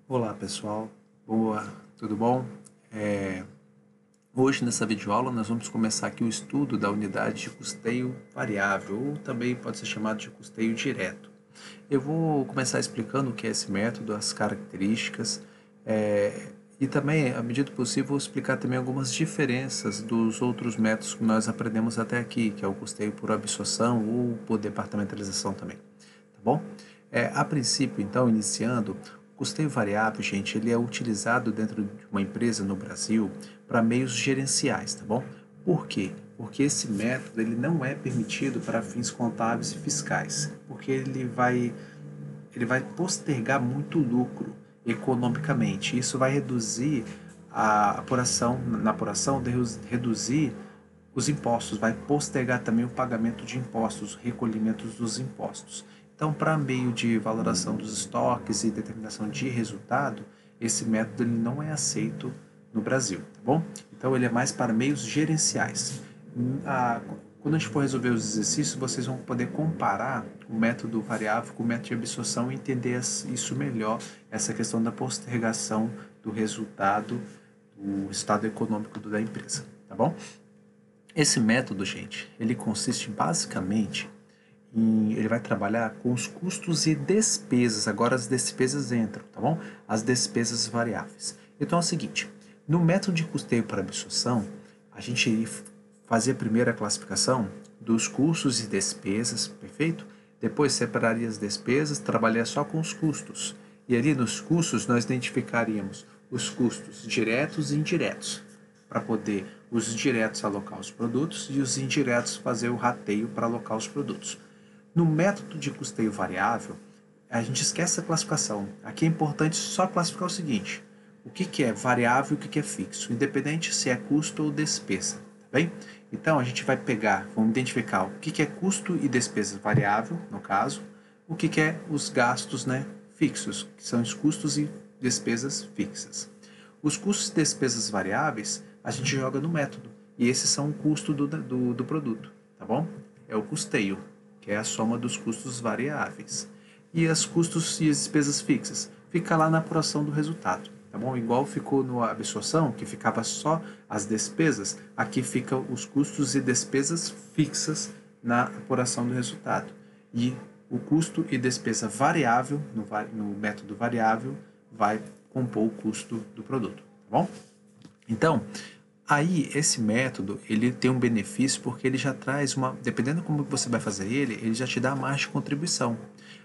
Olá pessoal, boa, tudo bom? Hoje nessa videoaula nós vamos começar aqui o estudo da unidade de custeio variável, ou também pode ser chamado de custeio direto. Eu vou começar explicando o que é esse método, as características, e também, à medida do possível, vou explicar também algumas diferenças dos outros métodos que nós aprendemos até aqui, que é o custeio por absorção ou por departamentalização também, tá bom? A princípio, então, iniciando, o custeio variável, gente, ele é utilizado dentro de uma empresa no Brasil para meios gerenciais, tá bom? Por quê? Porque esse método ele não é permitido para fins contábeis e fiscais, porque ele vai postergar muito lucro economicamente. Isso vai reduzir a apuração, na apuração, reduzir os impostos, vai postergar também o pagamento de impostos, o recolhimento dos impostos. Então, para meio de valoração dos estoques e determinação de resultado, esse método ele não é aceito no Brasil, tá bom? Então, ele é mais para meios gerenciais. Quando a gente for resolver os exercícios, vocês vão poder comparar o método variável com o método de absorção e entender isso melhor, essa questão da postergação do resultado, do estado econômico da empresa, tá bom? Esse método, gente, ele consiste basicamente ele vai trabalhar com os custos e despesas. Agora as despesas entram, tá bom? As despesas variáveis. Então é o seguinte, no método de custeio para absorção, a gente fazia primeiro a classificação dos custos e despesas, perfeito? Depois separaria as despesas, trabalharia só com os custos. E ali nos custos nós identificaríamos os custos diretos e indiretos, para poder os diretos alocar os produtos e os indiretos fazer o rateio para alocar os produtos. No método de custeio variável, a gente esquece a classificação. Aqui é importante só classificar o seguinte: o que é variável e o que é fixo, independente se é custo ou despesa, tá bem? Então a gente vai pegar, vamos identificar o que é custo e despesa variável, no caso, o que é os gastos, né, fixos, que são os custos e despesas fixas. Os custos e despesas variáveis a gente joga no método, e esses são o custo do produto, tá bom? É o custeio, que é a soma dos custos variáveis. E os custos e as despesas fixas fica lá na apuração do resultado, tá bom? Igual ficou no absorção, que ficava só as despesas, aqui fica os custos e despesas fixas na apuração do resultado. E o custo e despesa variável, no método variável, vai compor o custo do produto, tá bom? Então, aí esse método, ele tem um benefício porque ele já traz dependendo como você vai fazer ele já te dá a margem de contribuição.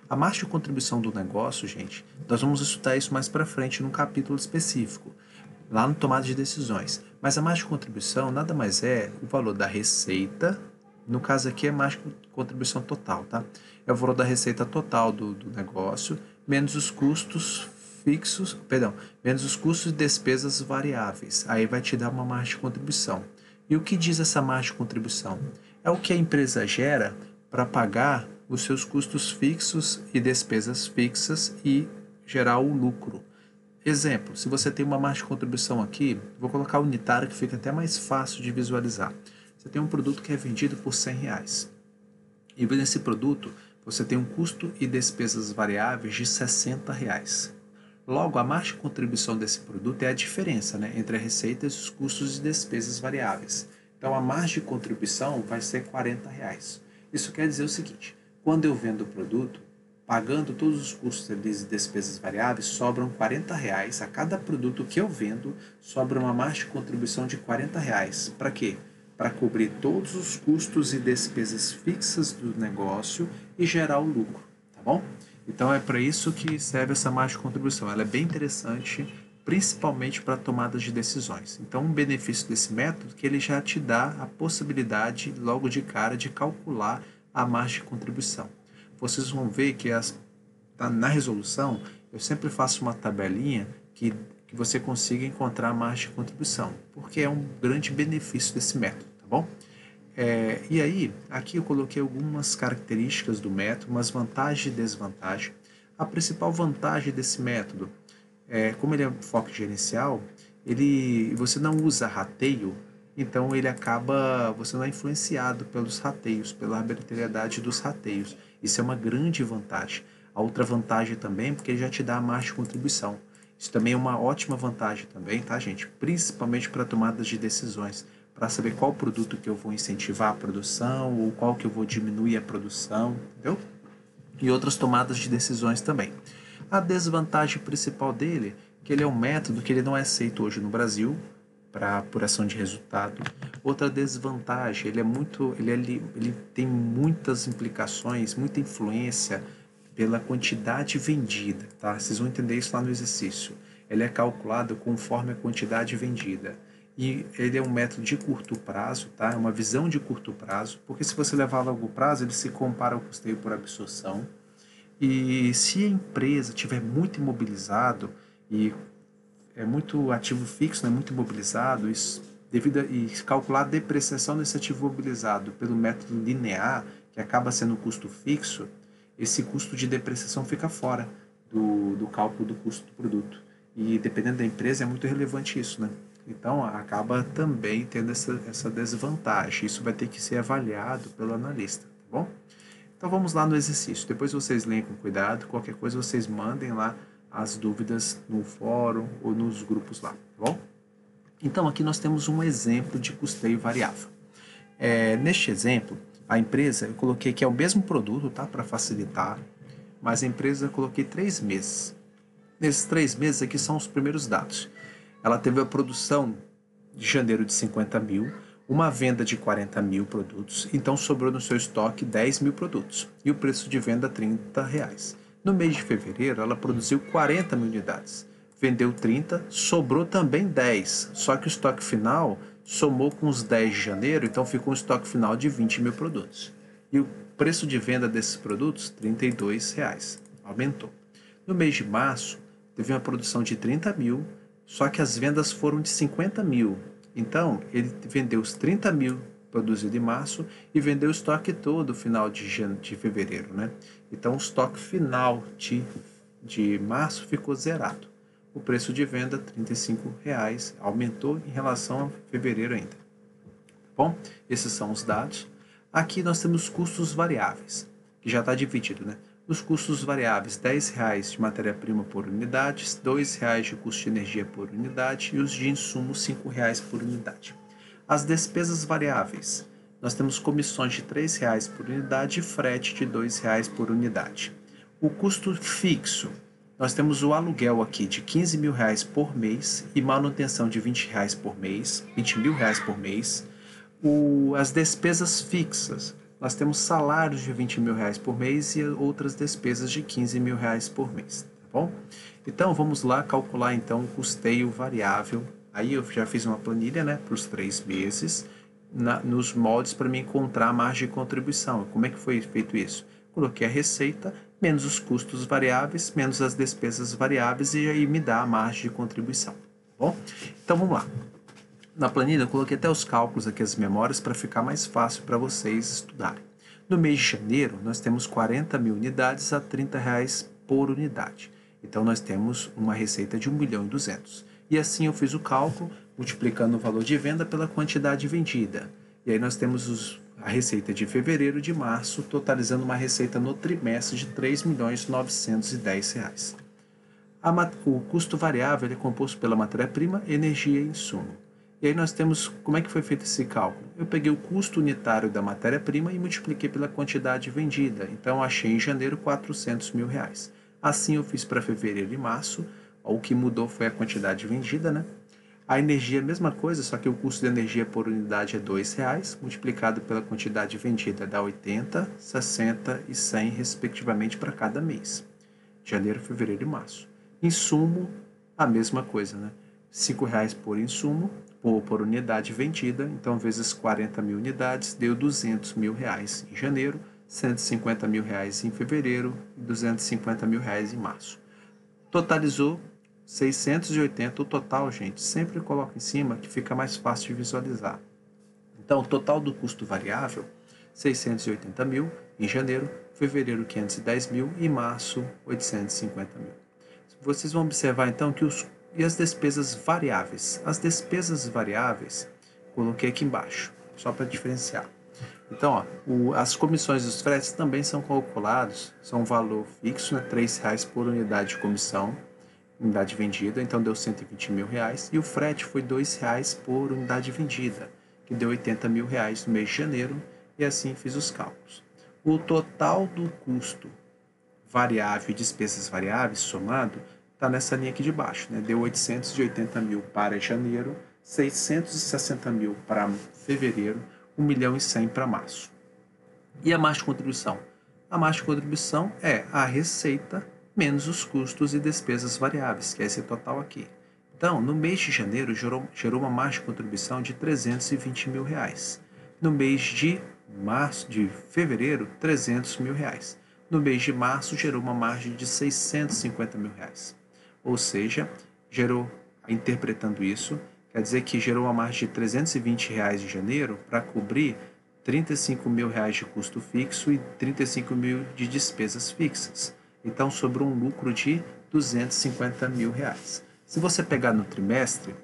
A margem de contribuição do negócio, gente, nós vamos estudar isso mais para frente num capítulo específico, lá no tomada de decisões. Mas a margem de contribuição nada mais é o valor da receita, no caso aqui é margem de contribuição total, tá? É o valor da receita total do negócio, menos os custos fixos, perdão, menos os custos e despesas variáveis. Aí vai te dar uma margem de contribuição. E o que diz essa margem de contribuição? É o que a empresa gera para pagar os seus custos fixos e despesas fixas e gerar o lucro. Exemplo, se você tem uma margem de contribuição aqui, vou colocar unitário que fica até mais fácil de visualizar. Você tem um produto que é vendido por R$ 100. E nesse produto, você tem um custo e despesas variáveis de R$ 60. Logo, a margem de contribuição desse produto é a diferença, né, entre a receita e os custos e despesas variáveis. Então, a margem de contribuição vai ser R$ 40. Isso quer dizer o seguinte: quando eu vendo o produto, pagando todos os custos e despesas variáveis, sobram R$ 40. A cada produto que eu vendo, sobra uma margem de contribuição de R$ 40. Para quê? Para cobrir todos os custos e despesas fixas do negócio e gerar o lucro, tá bom? Então é para isso que serve essa margem de contribuição. Ela é bem interessante, principalmente para tomadas de decisões. Então, um benefício desse método é que ele já te dá a possibilidade, logo de cara, de calcular a margem de contribuição. Vocês vão ver que na resolução eu sempre faço uma tabelinha que você consiga encontrar a margem de contribuição, porque é um grande benefício desse método, tá bom? E aí, aqui eu coloquei algumas características do método, umas vantagens e desvantagens. A principal vantagem desse método como ele é foco gerencial, você não usa rateio, então você não é influenciado pelos rateios, pela arbitrariedade dos rateios. Isso é uma grande vantagem. A outra vantagem também é porque ele já te dá a margem de contribuição. Isso também é uma ótima vantagem também, tá, gente? Principalmente para tomadas de decisões, para saber qual produto que eu vou incentivar a produção ou qual que eu vou diminuir a produção, entendeu? E outras tomadas de decisões também. A desvantagem principal dele é que ele é um método que ele não é aceito hoje no Brasil para apuração de resultado. Outra desvantagem, ele tem muitas implicações, muita influência pela quantidade vendida, tá? Vocês vão entender isso lá no exercício. Ele é calculado conforme a quantidade vendida. E ele é um método de curto prazo, tá? É uma visão de curto prazo, porque se você levar a longo prazo, ele se compara ao custeio por absorção. E se a empresa tiver muito imobilizado e é muito ativo fixo, né, muito imobilizado, e calcular a depreciação desse ativo imobilizado pelo método linear, que acaba sendo um custo fixo, esse custo de depreciação fica fora do cálculo do custo do produto. E dependendo da empresa é muito relevante isso, né? Então acaba também tendo essa desvantagem. Isso vai ter que ser avaliado pelo analista, tá bom? Então vamos lá no exercício. Depois vocês leem com cuidado. Qualquer coisa vocês mandem lá as dúvidas no fórum ou nos grupos lá, tá bom? Então aqui nós temos um exemplo de custeio variável. Neste exemplo, a empresa, eu coloquei que é o mesmo produto, tá? Para facilitar, mas a empresa eu coloquei 3 meses. Nesses 3 meses aqui são os primeiros dados. Ela teve a produção de janeiro de 50 mil, uma venda de 40 mil produtos, então sobrou no seu estoque 10 mil produtos e o preço de venda R$ 30. No mês de fevereiro, ela produziu 40 mil unidades, vendeu 30, sobrou também 10, só que o estoque final somou com os 10 de janeiro, então ficou um estoque final de 20 mil produtos. E o preço de venda desses produtos, R$ 32, aumentou. No mês de março, teve uma produção de 30 mil, só que as vendas foram de 50 mil. Então, ele vendeu os 30 mil produzido em março e vendeu o estoque todo no final de fevereiro, né? Então, o estoque final de março ficou zerado. O preço de venda, R$ 35, aumentou em relação a fevereiro ainda. Bom, esses são os dados. Aqui nós temos custos variáveis, que já está dividido, né? Os custos variáveis, R$ 10 de matéria-prima por unidade, R$ 2 de custo de energia por unidade e os de insumos R$ 5 por unidade. As despesas variáveis, nós temos comissões de R$ 3 por unidade e frete de R$ 2 por unidade. O custo fixo, nós temos o aluguel aqui de R$ 15 mil por mês e manutenção de R$ 20 por mês, R$ 20 mil por mês. As despesas fixas, nós temos salários de R$ 20 mil por mês e outras despesas de R$ 15 mil por mês, tá bom? Então, vamos lá calcular então o custeio variável. Aí eu já fiz uma planilha, né, para os 3 meses, nos moldes para me encontrar a margem de contribuição. Como é que foi feito isso? Coloquei a receita, menos os custos variáveis, menos as despesas variáveis e aí me dá a margem de contribuição, tá bom? Então, vamos lá. Na planilha eu coloquei até os cálculos aqui, as memórias, para ficar mais fácil para vocês estudarem. No mês de janeiro, nós temos 40 mil unidades a R$ 30 por unidade. Então, nós temos uma receita de 1.200.000. E assim eu fiz o cálculo, multiplicando o valor de venda pela quantidade vendida. E aí nós temos a receita de fevereiro e de março, totalizando uma receita no trimestre de R$ 3.910.000. O custo variável é composto pela matéria-prima, energia e insumo. E aí nós temos, como é que foi feito esse cálculo? Eu peguei o custo unitário da matéria-prima e multipliquei pela quantidade vendida. Então, achei em janeiro R$ 400 mil. Assim eu fiz para fevereiro e março. O que mudou foi a quantidade vendida, né? A energia é a mesma coisa, só que o custo de energia por unidade é R$ 2, multiplicado pela quantidade vendida dá 80, 60 e 100, respectivamente, para cada mês. Janeiro, fevereiro e março. Insumo, a mesma coisa, né? R$ 5 por insumo, por unidade vendida, então vezes 40 mil unidades, deu R$ 200 mil em janeiro, R$ 150 mil em fevereiro e R$ 250 mil em março. Totalizou 680, o total, gente, sempre coloca em cima que fica mais fácil de visualizar. Então, o total do custo variável, 680 mil em janeiro, fevereiro 510 mil e março 850 mil. Vocês vão observar então que e as despesas variáveis. As despesas variáveis, coloquei aqui embaixo, só para diferenciar. Então, as comissões dos fretes também são calculados, são um valor fixo, né, R$ 3 por unidade de comissão. unidade vendida, então deu 120 mil reais, e o frete foi R$ 2 por unidade vendida, que deu 80 mil reais no mês de janeiro, e assim fiz os cálculos. O total do custo variável e despesas variáveis somado está nessa linha aqui de baixo, né? Deu 880 mil para janeiro, 660 mil para fevereiro, 1 milhão e 100 para março. E a margem de contribuição? A margem de contribuição é a receita menos os custos e despesas variáveis, que é esse total aqui. Então, no mês de janeiro, gerou uma margem de contribuição de 320 mil reais. No mês de fevereiro, 300 mil reais. No mês de março, gerou uma margem de 650 mil reais. Ou seja, interpretando isso, quer dizer que gerou uma margem de 320 reais em janeiro para cobrir 35 mil reais de custo fixo e 35 mil de despesas fixas. Então, sobrou um lucro de 250 mil reais. Se você pegar no trimestre,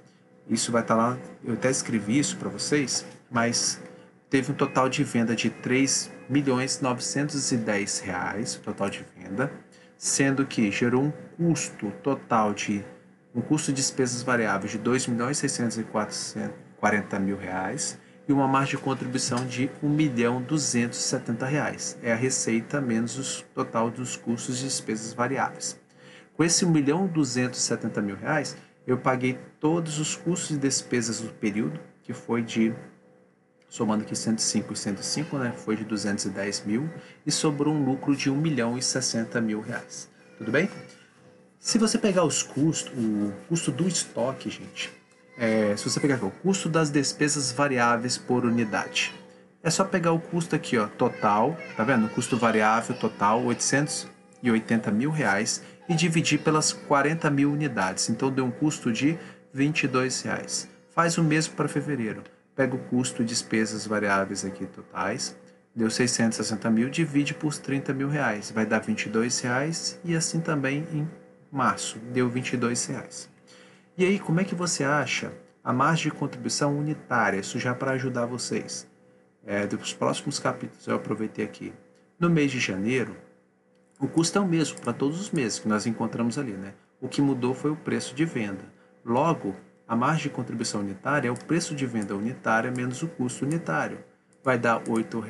isso vai estar lá, eu até escrevi isso para vocês, mas teve um total de venda de 3.910 reais, o total de venda, sendo que gerou um custo total um custo de despesas variáveis de 2.640 mil reais e uma margem de contribuição de 1.270 reais. É a receita menos o total dos custos e despesas variáveis. Com esse 1.270 mil reais, eu paguei todos os custos e despesas do período, que foi somando aqui 105 e 105, né, foi de 210 mil, e sobrou um lucro de 1.060 mil reais. Tudo bem? Se você pegar o custo do estoque, gente, se você pegar aqui, o custo das despesas variáveis por unidade, é só pegar o custo aqui, ó, total, tá vendo? O custo variável total, 880 mil reais, e dividir pelas 40 mil unidades. Então, deu um custo de R$ 22 reais. Faz o mesmo para fevereiro. Pega o custo de despesas variáveis aqui totais, deu 660 mil, divide por 30 mil reais, vai dar R$ 22 reais, e assim também em março, deu R$ 22 reais. E aí, como é que você acha a margem de contribuição unitária? Isso já para ajudar vocês. Dos próximos capítulos eu aproveitei aqui. No mês de janeiro, o custo é o mesmo para todos os meses que nós encontramos ali, né? O que mudou foi o preço de venda. Logo, a margem de contribuição unitária é o preço de venda unitária menos o custo unitário. Vai dar R$ 8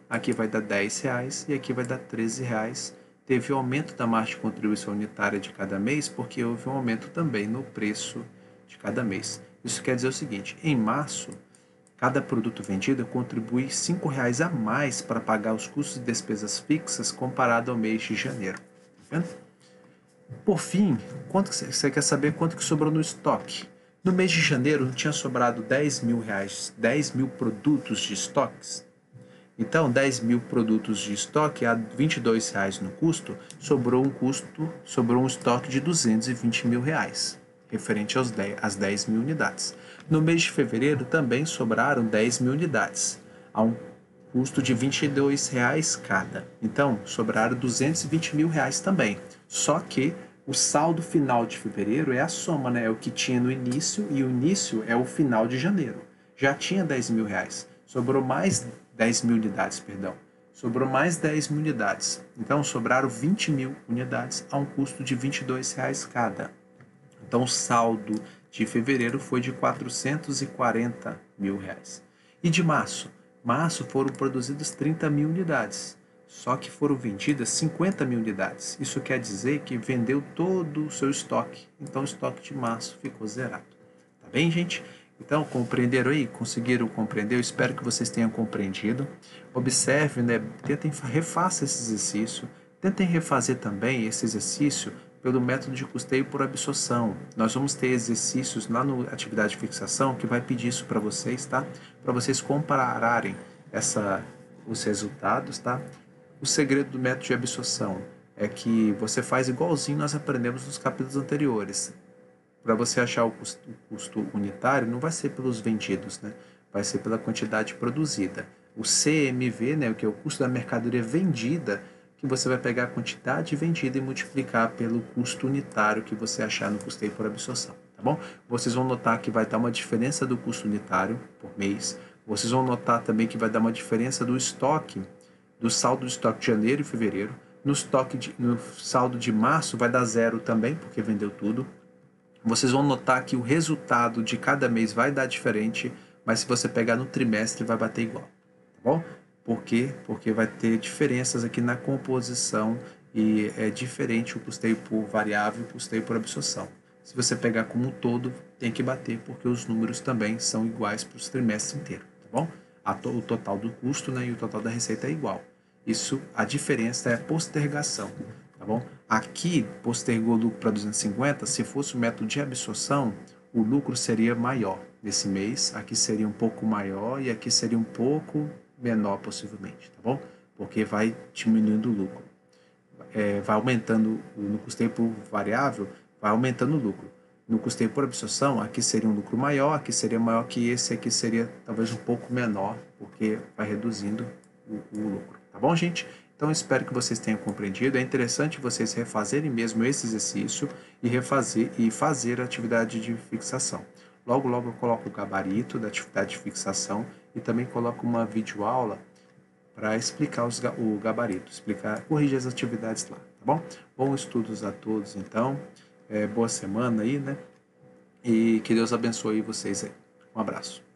aqui vai dar R$ 10 e aqui vai dar R$ 13. Teve o aumento da margem de contribuição unitária de cada mês porque houve um aumento também no preço de cada mês. Isso quer dizer o seguinte, em março, cada produto vendido contribui R$ 5 a mais para pagar os custos e despesas fixas comparado ao mês de janeiro. Tá vendo? Por fim, você quer saber quanto que sobrou no estoque? No mês de janeiro tinha sobrado R$ 10 mil produtos de estoques. Então, 10 mil produtos de estoque a R$ 22 reais no custo, sobrou um estoque de R$ 220 mil, referente às 10 mil unidades. No mês de fevereiro também sobraram 10 mil unidades, a um custo de R$ 22 reais cada. Então, sobraram R$ 220 mil também. Só que o saldo final de fevereiro é a soma, né? É o que tinha no início, e o início é o final de janeiro. Já tinha 10 mil reais, sobrou mais 10 mil unidades, perdão. Sobrou mais 10 mil unidades. Então, sobraram 20 mil unidades a um custo de R$ 22 reais cada. Então, o saldo de fevereiro foi de R$ 440 mil. E de março? Março foram produzidas 30 mil unidades. Só que foram vendidas 50 mil unidades. Isso quer dizer que vendeu todo o seu estoque. Então, o estoque de março ficou zerado. Tá bem, gente? Então, compreenderam aí? Conseguiram compreender? Eu espero que vocês tenham compreendido. Observe, né? Refaça esse exercício. Tentem refazer também esse exercício pelo método de custeio por absorção. Nós vamos ter exercícios lá no atividade de fixação que vai pedir isso para vocês, tá? Para vocês compararem os resultados, tá? O segredo do método de absorção é que você faz igualzinho nós aprendemos nos capítulos anteriores. Para você achar o custo unitário, não vai ser pelos vendidos, né? Vai ser pela quantidade produzida. O CMV, né, que é o custo da mercadoria vendida, que você vai pegar a quantidade vendida e multiplicar pelo custo unitário que você achar no custeio por absorção, tá bom? Vocês vão notar que vai dar uma diferença do custo unitário por mês. Vocês vão notar também que vai dar uma diferença do estoque, do saldo do estoque de janeiro e fevereiro. No saldo de março vai dar zero também, porque vendeu tudo. Vocês vão notar que o resultado de cada mês vai dar diferente, mas se você pegar no trimestre vai bater igual, tá bom? Por quê? Porque vai ter diferenças aqui na composição e é diferente o custeio por variável e o custeio por absorção. Se você pegar como um todo, tem que bater, porque os números também são iguais para os trimestres inteiros, tá bom? O total do custo, né, e o total da receita é igual. Isso, a diferença é a postergação, tá bom? Aqui, postergou o lucro para 250, se fosse o método de absorção, o lucro seria maior nesse mês, aqui seria um pouco maior e aqui seria um pouco menor possivelmente, tá bom? Porque vai diminuindo o lucro. Vai aumentando no custeio por variável, vai aumentando o lucro. No custeio por absorção, aqui seria um lucro maior, aqui seria maior que esse, aqui seria talvez um pouco menor, porque vai reduzindo o lucro. Tá bom, gente? Então, espero que vocês tenham compreendido. É interessante vocês refazerem mesmo esse exercício e fazer a atividade de fixação. Logo, logo eu coloco o gabarito da atividade de fixação e também coloco uma videoaula para explicar o gabarito, corrigir as atividades lá, tá bom? Bons estudos a todos, então. Boa semana aí, né? E que Deus abençoe vocês aí. Um abraço.